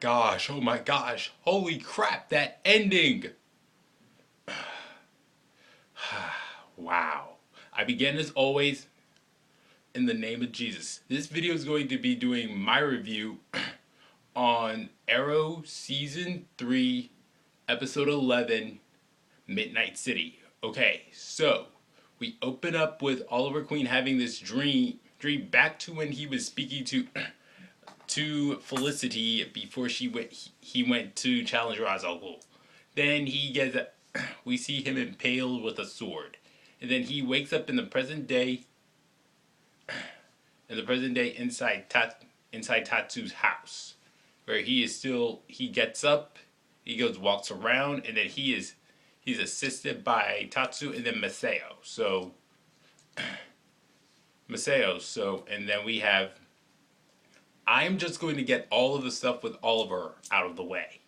gosh, oh my gosh, holy crap, that ending! Wow. I begin as always in the name of Jesus. This video is going to be doing my review on Arrow Season 3, Episode 11, Midnight City. Okay, so we open up with Oliver Queen having this dream back to when he was speaking to Felicity before he went to challenge Ra's al Ghul. Then we see him impaled with a sword, and then he wakes up in the present day. Inside Tatsu's house, where he gets up, he walks around, and then he's assisted by Tatsu and then Masao. And then we have. I'm just going to get all of the stuff with Oliver out of the way.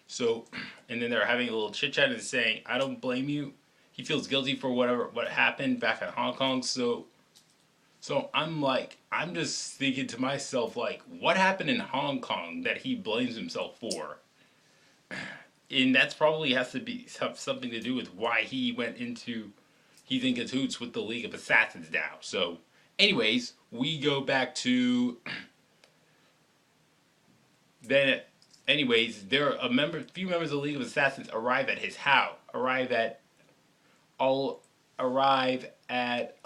So, and then they're having a little chit chat and saying, "I don't blame you." He feels guilty for what happened back in Hong Kong. So I'm just thinking to myself, like, what happened in Hong Kong that he blames himself for? And that's probably has to have something to do with why he's in cahoots with the League of Assassins now. So, anyways, we go back to then. Anyways, few members of the League of Assassins arrive at his house. Arrive at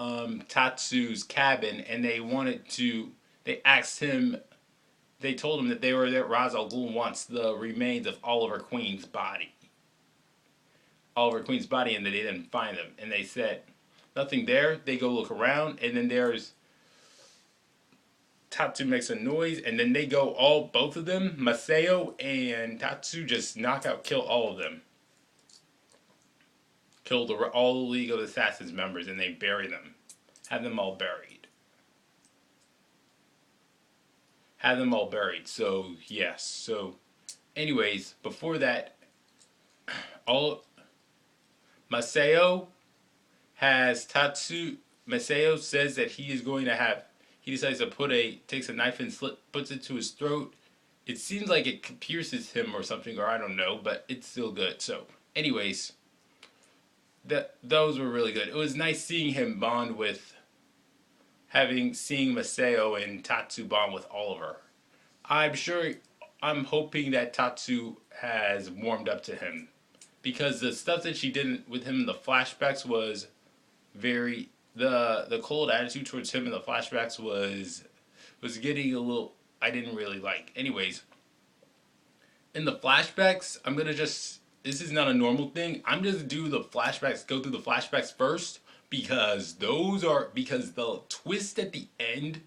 Tatsu's cabin, and they told him that they were there. Ra's al Ghul wants the remains of Oliver Queen's body, and that they didn't find them. And they said nothing there. They go look around, and then there's Tatsu makes a noise, and then they go both of them, Masao and Tatsu, just kill all of them. Killed all the League of Assassins members, and they bury them. Have them all buried. So, yes. So, anyways, before that, Masao says that he is going to have. He decides to takes a knife and puts it to his throat. It seems like it pierces him or something, or I don't know, but it's still good. So, anyways. Those were really good. It was nice seeing him bond with, seeing Masao and Tatsu bond with Oliver. I'm hoping that Tatsu has warmed up to him, because the stuff that she did with him in the flashbacks was the cold attitude towards him in the flashbacks was getting a little, I didn't really like. Anyways, in the flashbacks, this is not a normal thing. I'm just go through the flashbacks first, because the twist at the end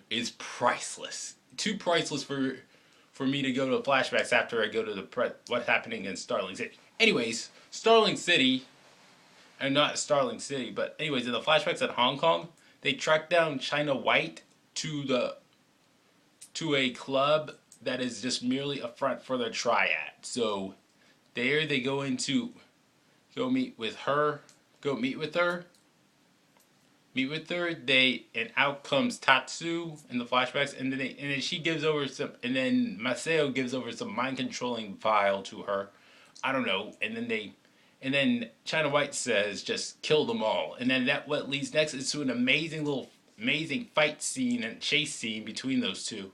is priceless. Too priceless for me to go to the flashbacks after I go to what's happening in Starling City. Anyways, Starling City, and not Starling City, but anyways, in the flashbacks at Hong Kong, they track down China White to a club that is just merely a front for their triad. So there they go meet with her. And out comes Tatsu in the flashbacks, and then she gives over and then Masao gives over some mind controlling vial to her. I don't know. And then China White says, just kill them all. And then what leads next is to an amazing fight scene and chase scene between those two,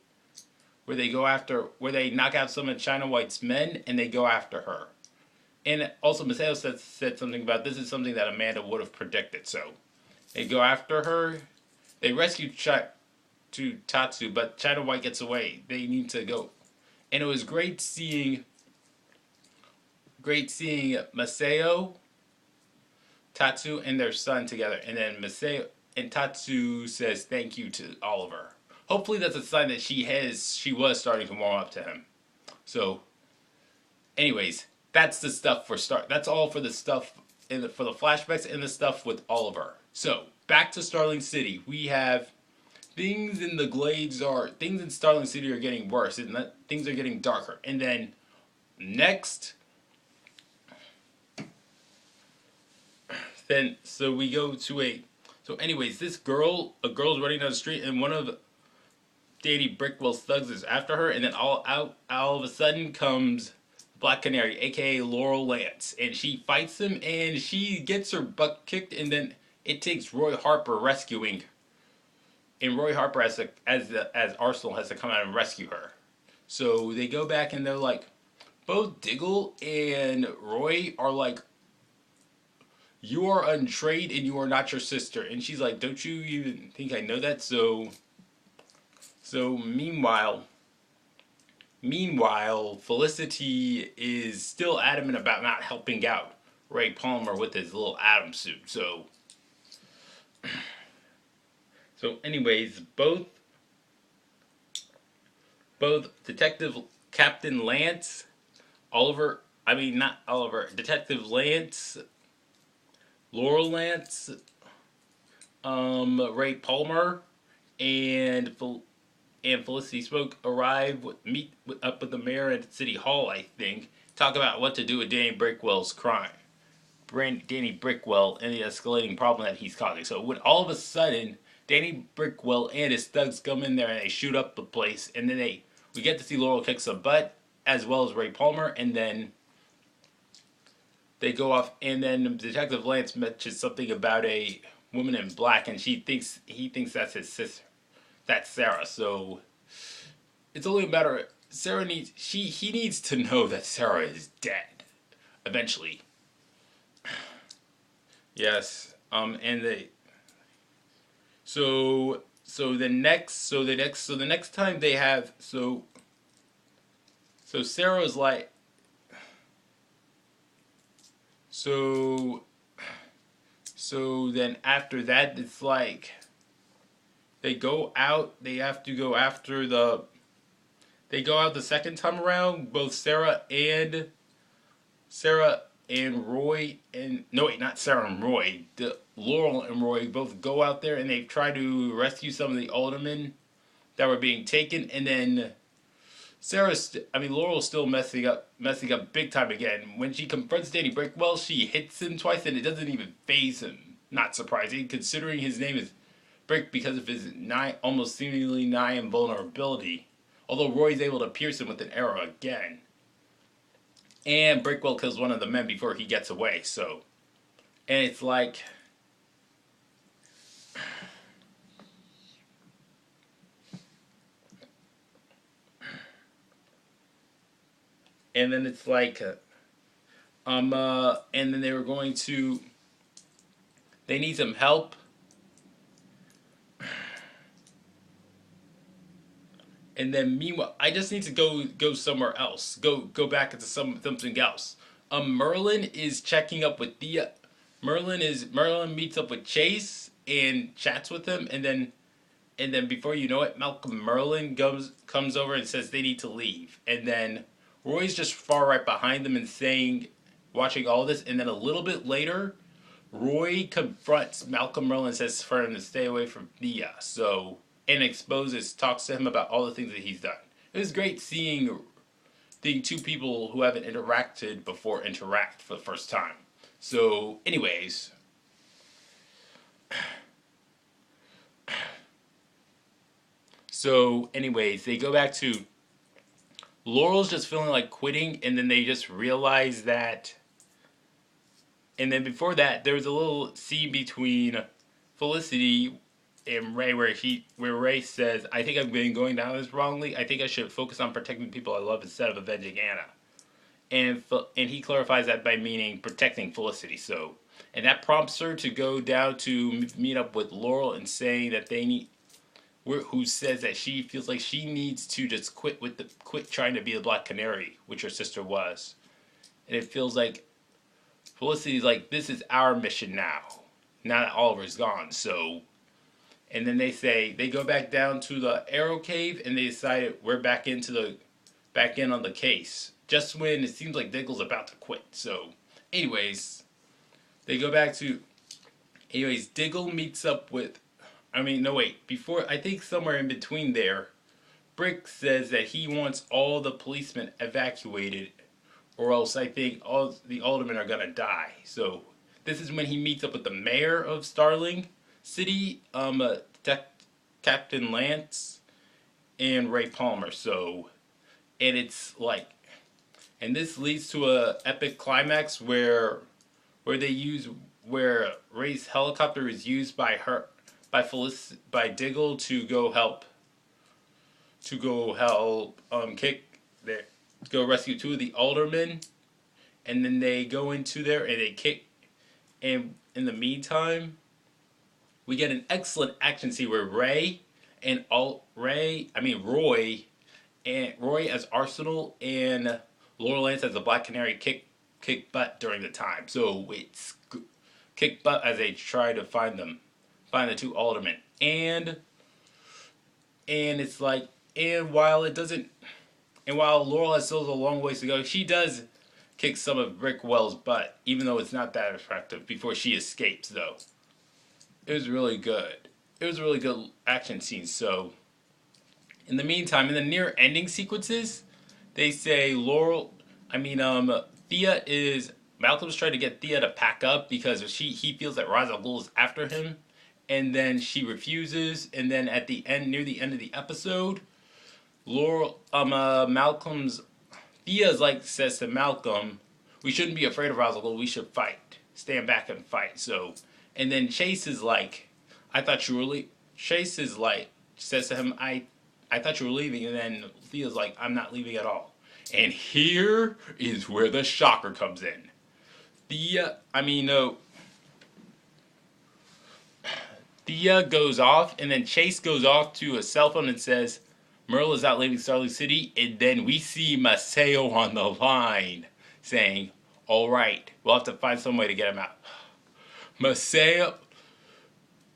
where they knock out some of China White's men, and they go after her. And also Masao said something about this is something that Amanda would have predicted. So they go after her. They rescue Tatsu, but China White gets away. They need to go. And it was great seeing Masao, Tatsu, and their son together. And then Masao and Tatsu says thank you to Oliver. Hopefully that's a sign that she was starting to warm up to him. So, anyways, that's the stuff that's all for the stuff for the flashbacks and the stuff with Oliver. So, back to Starling City. We have things in Starling City are getting worse, and things are getting darker. And then next, so we go to so anyways, a girl's running down the street, and one of Danny Brickwell's thugs is after her, and then all of a sudden comes Black Canary, aka Laurel Lance, and she fights him, and she gets her butt kicked, and then it takes Roy Harper rescuing, and Roy Harper as Arsenal has to come out and rescue her. So they go back and they're like, both Diggle and Roy are like, you are untrained and you are not your sister. And she's like, don't you even think I know that? So meanwhile, Felicity is still adamant about not helping out Ray Palmer with his little atom suit. So anyways, both Detective Captain Lance, not Oliver, Detective Lance, Laurel Lance, Ray Palmer, and Felicity Smoke meet up with the mayor at City Hall, I think, talk about what to do with Danny Brickwell's crime. Danny Brickwell and the escalating problem that he's causing. So when all of a sudden Danny Brickwell and his thugs come in there and they shoot up the place, and then we get to see Laurel kick some butt as well as Ray Palmer, and then they go off, and then Detective Lance mentions something about a woman in black, and he thinks that's his sister. That's Sarah. So it's only a matter of he needs to know that Sarah is dead eventually. Yes. And they so the next time they have so Sarah's like so then after that it's like they go out the second time around, both Sarah and Roy, and no wait, not Sarah and Roy, Laurel and Roy both go out there and they try to rescue some of the aldermen that were being taken, and then Laurel's still messing up big time again. When she confronts Danny Brickwell, she hits him twice and it doesn't even faze him. Not surprising, considering his name is Brick because of his almost seemingly nigh invulnerability. Although Roy's able to pierce him with an arrow again. And Brickwell kills one of the men before he gets away, so. And it's like. And then it's like. And then they were going to. They need some help. And then meanwhile, I just need to go somewhere else. Go back into something else. Merlyn is checking up with Thea. Merlyn meets up with Chase and chats with him, and then before you know it, Malcolm Merlyn comes over and says they need to leave. And then Roy's just far right behind them and watching all this, and then a little bit later, Roy confronts Malcolm Merlyn and says for him to stay away from Thea. And talks to him about all the things that he's done. It was great seeing two people who haven't interacted before interact for the first time. So, anyways. They go back to Laurel's just feeling like quitting, and then they just realize that. And then before that, there was a little scene between Felicity and Ray where Ray says, I think I've been going down this wrongly. I think I should focus on protecting people I love instead of avenging Anna. And he clarifies that by meaning protecting Felicity. So, and that prompts her to go down to meet up with Laurel and saying that who says that she feels like she needs to just quit trying to be the Black Canary, which her sister was. And it feels like Felicity's like, this is our mission now that Oliver's gone. So. And then they go back down to the Arrow Cave, and they decide we're back in on the case. Just when it seems like Diggle's about to quit. So, anyways, Diggle meets up with, before, I think somewhere in between there, Brick says that he wants all the policemen evacuated, or else I think all the aldermen are gonna die. So, this is when he meets up with the mayor of Starling City, Captain Lance, and Ray Palmer. So, and it's like, and this leads to a epic climax where where Ray's helicopter is used by Diggle to go help kick there, go rescue two of the aldermen, and then they go into there and they kick. And in the meantime, we get an excellent action scene where Roy as Arsenal and Laurel Lance as the Black Canary kick butt during the time. So it's kick butt as they try to find the two aldermen, and it's like, and while Laurel has still a long ways to go, she does kick some of Brickwell's butt, even though it's not that effective. Before she escapes, though, it was really good. It was a really good action scene. So, in the meantime, in the near ending sequences, they say Malcolm's trying to get Thea to pack up because he feels that Ra's al Ghul is after him, and then she refuses, and then at the end, near the end of the episode, Thea's like says to Malcolm, "We shouldn't be afraid of Ra's al Ghul. We should fight. Stand back and fight." So, and then Chase is like, "I thought you were Chase is like says to him, "I thought you were leaving," and then Thea's like, "I'm not leaving at all." And here is where the shocker comes in. Thea goes off, and then Chase goes off to a cell phone and says, "Merle is not leaving Starling City," and then we see Maceo on the line saying, "All right, we'll have to find some way to get him out."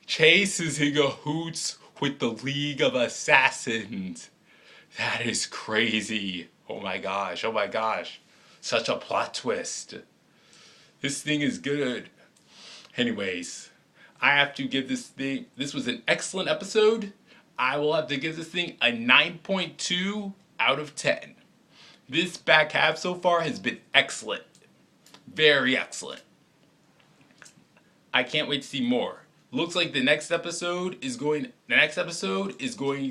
Chase is in cahoots with the League of Assassins. That is crazy. Oh my gosh. Such a plot twist. This thing is good. Anyways, I have to give this was an excellent episode. I will have to give this thing a 9.2 out of 10. This back half so far has been excellent. Very excellent. I can't wait to see more. Looks like the next episode is going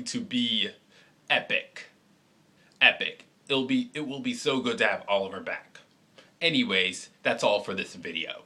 to be epic. Epic. It will be so good to have Oliver back. Anyways, that's all for this video.